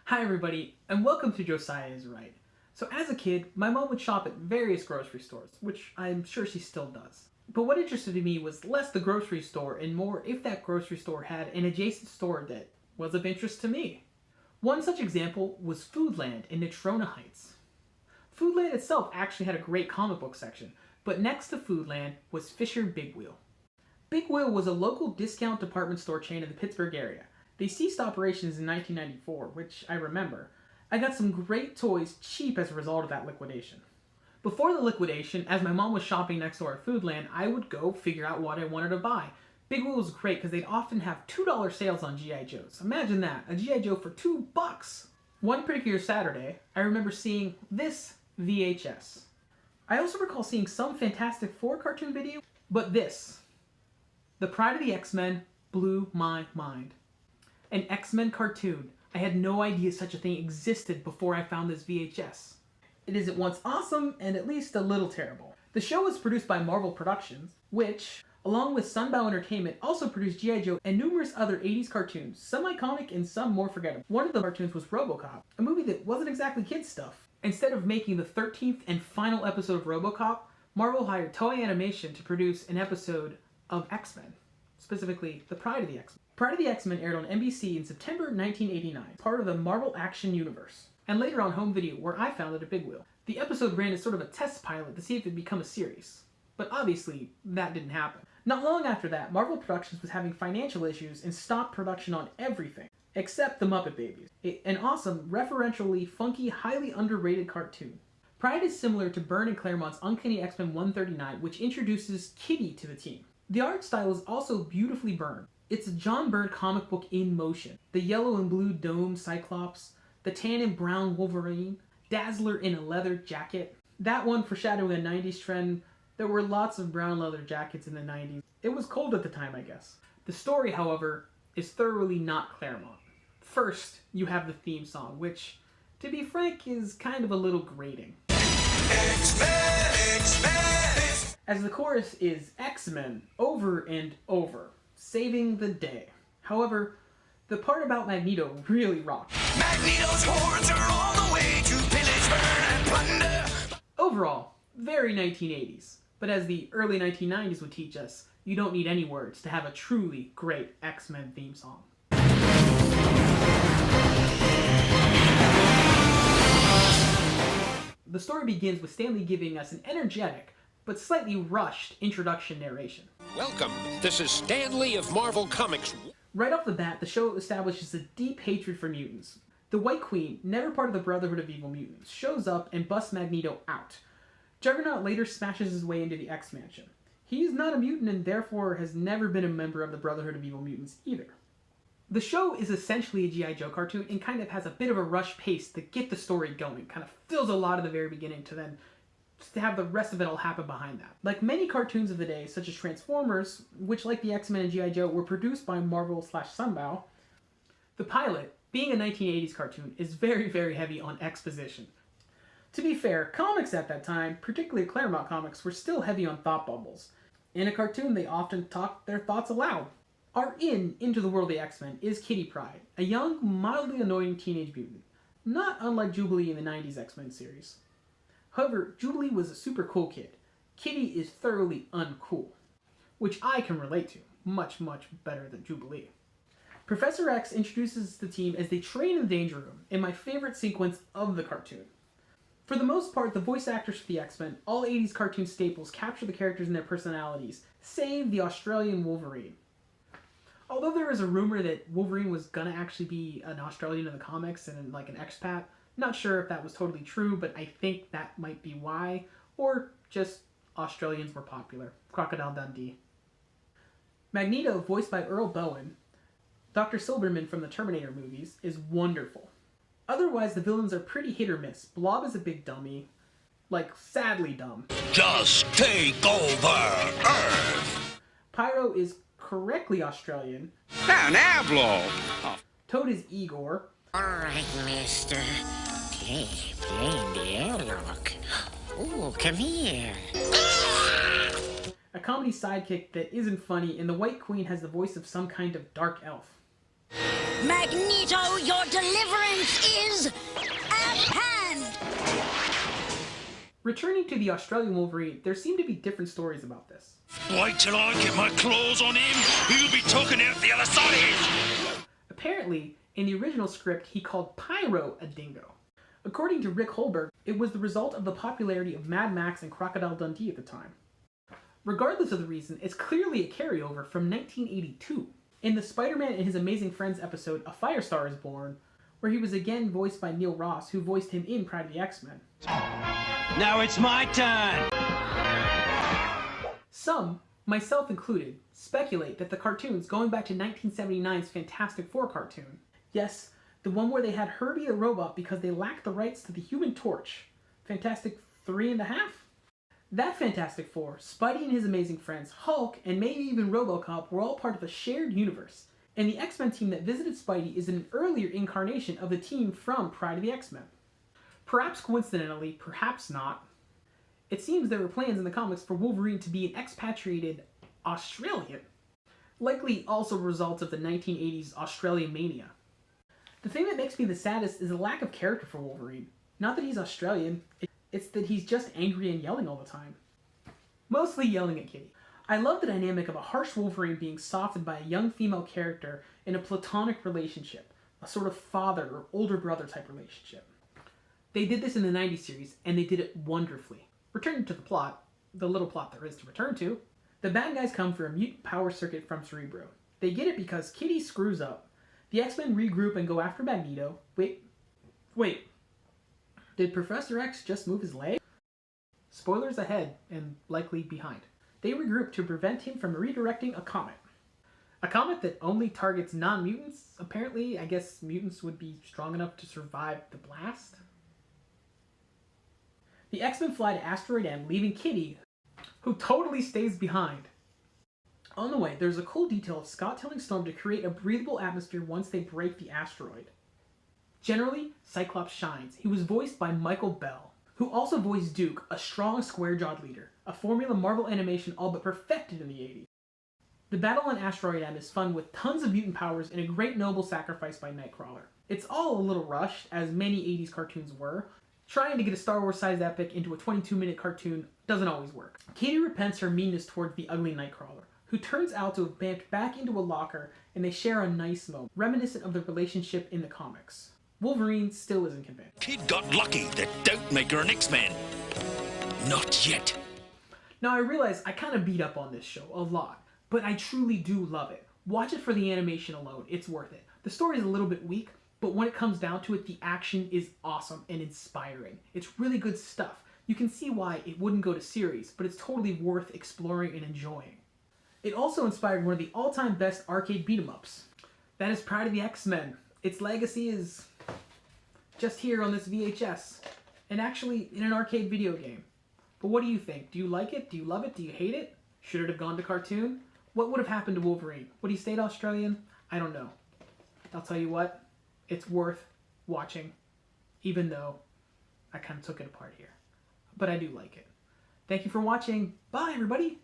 Hi everybody, and welcome to Josiah is Right. So as a kid, my mom would shop at various grocery stores, which I'm sure she still does. But what interested me was less the grocery store and more if that grocery store had an adjacent store that was of interest to me. One such example was Foodland in Natrona Heights. Foodland itself actually had a great comic book section, but next to Foodland was Fisher Big Wheel. Big Wheel was a local discount department store chain in the Pittsburgh area. They ceased operations in 1994, which I remember. I got some great toys cheap as a result of that liquidation. Before the liquidation, as my mom was shopping next door at Foodland, I would go figure out what I wanted to buy. Big Wheel was great because they'd often have $2 sales on G.I. Joes. Imagine that, a G.I. Joe for $2. One particular Saturday, I remember seeing this VHS. I also recall seeing some Fantastic Four cartoon video, but this, the Pryde of the X-Men, blew my mind. An X-Men cartoon. I had no idea such a thing existed before I found this VHS. It is at once awesome and at least a little terrible. The show was produced by Marvel Productions, which, along with Sunbow Entertainment, also produced G.I. Joe and numerous other 80s cartoons, some iconic and some more forgettable. One of the cartoons was RoboCop, a movie that wasn't exactly kids stuff. Instead of making the 13th and final episode of RoboCop, Marvel hired Toei Animation to produce an episode of X-Men, specifically The Pryde of the X-Men. Pryde of the X-Men aired on NBC in September 1989, part of the Marvel Action Universe, and later on home video, where I found it at Big Wheel. The episode ran as sort of a test pilot to see if it would become a series, but obviously that didn't happen. Not long after that, Marvel Productions was having financial issues and stopped production on everything, except The Muppet Babies, an awesome, referentially funky, highly underrated cartoon. Pryde is similar to Byrne and Claremont's Uncanny X-Men 139, which introduces Kitty to the team. The art style is also beautifully Byrne. It's a John Byrne comic book in motion. The yellow and blue dome Cyclops, the tan and brown Wolverine, Dazzler in a leather jacket. That one foreshadowing a 90s trend. There were lots of brown leather jackets in the 90s. It was cold at the time, I guess. The story, however, is thoroughly not Claremont. First, you have the theme song, which, to be frank, is kind of a little grating. X-Men, X-Men. As the chorus is X-Men over and over, saving the day. However, the part about Magneto really rocked. Magneto's hordes are on the way to pillage, burn, and plunder. Overall, very 1980s. But as the early 1990s would teach us, you don't need any words to have a truly great X-Men theme song. The story begins with Stan Lee giving us an energetic, but slightly rushed introduction narration. Welcome, this is Stan Lee of Marvel Comics. Right off the bat, the show establishes a deep hatred for mutants. The White Queen, never part of the Brotherhood of Evil Mutants, shows up and busts Magneto out. Juggernaut later smashes his way into the X-Mansion. He is not a mutant and therefore has never been a member of the Brotherhood of Evil Mutants either. The show is essentially a G.I. Joe cartoon and kind of has a bit of a rush pace to get the story going. Kind of fills a lot at the very beginning to then to have the rest of it all happen behind that. Like many cartoons of the day, such as Transformers, which like the X-Men and G.I. Joe were produced by Marvel/Sunbow, the pilot, being a 1980s cartoon, is very, very heavy on exposition. To be fair, comics at that time, particularly Claremont comics, were still heavy on thought bubbles. In a cartoon, they often talked their thoughts aloud. Our into the world of the X-Men is Kitty Pryde, a young, mildly annoying teenage mutant, not unlike Jubilee in the 90s X-Men series. However, Jubilee was a super cool kid. Kitty is thoroughly uncool, which I can relate to, much, much better than Jubilee. Professor X introduces the team as they train in the Danger Room, in my favorite sequence of the cartoon. For the most part, the voice actors for the X-Men, all 80s cartoon staples, capture the characters and their personalities, save the Australian Wolverine. Although there is a rumor that Wolverine was gonna actually be an Australian in the comics and like an expat, not sure if that was totally true, but I think that might be why, or just Australians were popular. Crocodile Dundee. Magneto, voiced by Earl Bowen, Dr. Silberman from the Terminator movies, is wonderful. Otherwise, the villains are pretty hit or miss. Blob is a big dummy. Like, sadly dumb. Just take over Earth! Pyro is correctly Australian. Now, Blob! Toad is Igor. Alright, mister. Play the airlock. Ooh, come here. A comedy sidekick that isn't funny, and the White Queen has the voice of some kind of dark elf. Magneto, your deliverance is Returning to the Australian Wolverine, there seem to be different stories about this. Wait till I get my claws on him. He'll be talking out the other side. Apparently, in the original script, he called Pyro a dingo. According to Rick Holberg, it was the result of the popularity of Mad Max and Crocodile Dundee at the time. Regardless of the reason, it's clearly a carryover from 1982. In the Spider-Man and His Amazing Friends episode, A Firestar is Born, where he was again voiced by Neil Ross, who voiced him in Pryde of the X-Men. Now it's my turn! Some, myself included, speculate that the cartoons going back to 1979's Fantastic Four cartoon, yes, the one where they had Herbie the Robot because they lacked the rights to the Human Torch, Fantastic 3.5? That Fantastic Four, Spidey and His Amazing Friends, Hulk, and maybe even RoboCop were all part of a shared universe, and the X-Men team that visited Spidey is an earlier incarnation of the team from Pryde of the X-Men. Perhaps coincidentally, perhaps not, it seems there were plans in the comics for Wolverine to be an expatriated Australian, likely also a result of the 1980s Australia mania. The thing that makes me the saddest is the lack of character for Wolverine. Not that he's Australian, it's that he's just angry and yelling all the time. Mostly yelling at Kitty. I love the dynamic of a harsh Wolverine being softened by a young female character in a platonic relationship, a sort of father or older brother type relationship. They did this in the 90s series, and they did it wonderfully. Returning to the plot, the little plot there is to return to, the bad guys come for a mutant power circuit from Cerebro. They get it because Kitty screws up. The X-Men regroup and go after Magneto. Wait. Did Professor X just move his leg? Spoilers ahead, and likely behind. They regroup to prevent him from redirecting a comet. A comet that only targets non-mutants? Apparently, I guess mutants would be strong enough to survive the blast? The X-Men fly to Asteroid M, leaving Kitty, who totally stays behind. On the way, there's a cool detail of Scott telling Storm to create a breathable atmosphere once they break the asteroid. Generally, Cyclops shines. He was voiced by Michael Bell, who also voiced Duke, a strong, square-jawed leader, a formula Marvel animation all but perfected in the 80s. The battle on Asteroid M is fun with tons of mutant powers and a great noble sacrifice by Nightcrawler. It's all a little rushed, as many 80s cartoons were. Trying to get a Star Wars-sized epic into a 22-minute cartoon doesn't always work. Katie repents her meanness towards the ugly Nightcrawler, who turns out to have vamped back into a locker, and they share a nice moment, reminiscent of their relationship in the comics. Wolverine still isn't convinced. Kid got lucky. That don't make her an X-Man. Not yet. Now I realize I kind of beat up on this show a lot, but I truly do love it. Watch it for the animation alone, it's worth it. The story is a little bit weak, but when it comes down to it, the action is awesome and inspiring. It's really good stuff. You can see why it wouldn't go to series, but it's totally worth exploring and enjoying. It also inspired one of the all-time best arcade beat-em-ups. That is Pryde of the X-Men. Its legacy is just here on this VHS, and actually in an arcade video game. But what do you think? Do you like it? Do you love it? Do you hate it? Should it have gone to cartoon? What would have happened to Wolverine? Would he stayed Australian? I don't know. I'll tell you what, it's worth watching, even though I kind of took it apart here. But I do like it. Thank you for watching. Bye, everybody!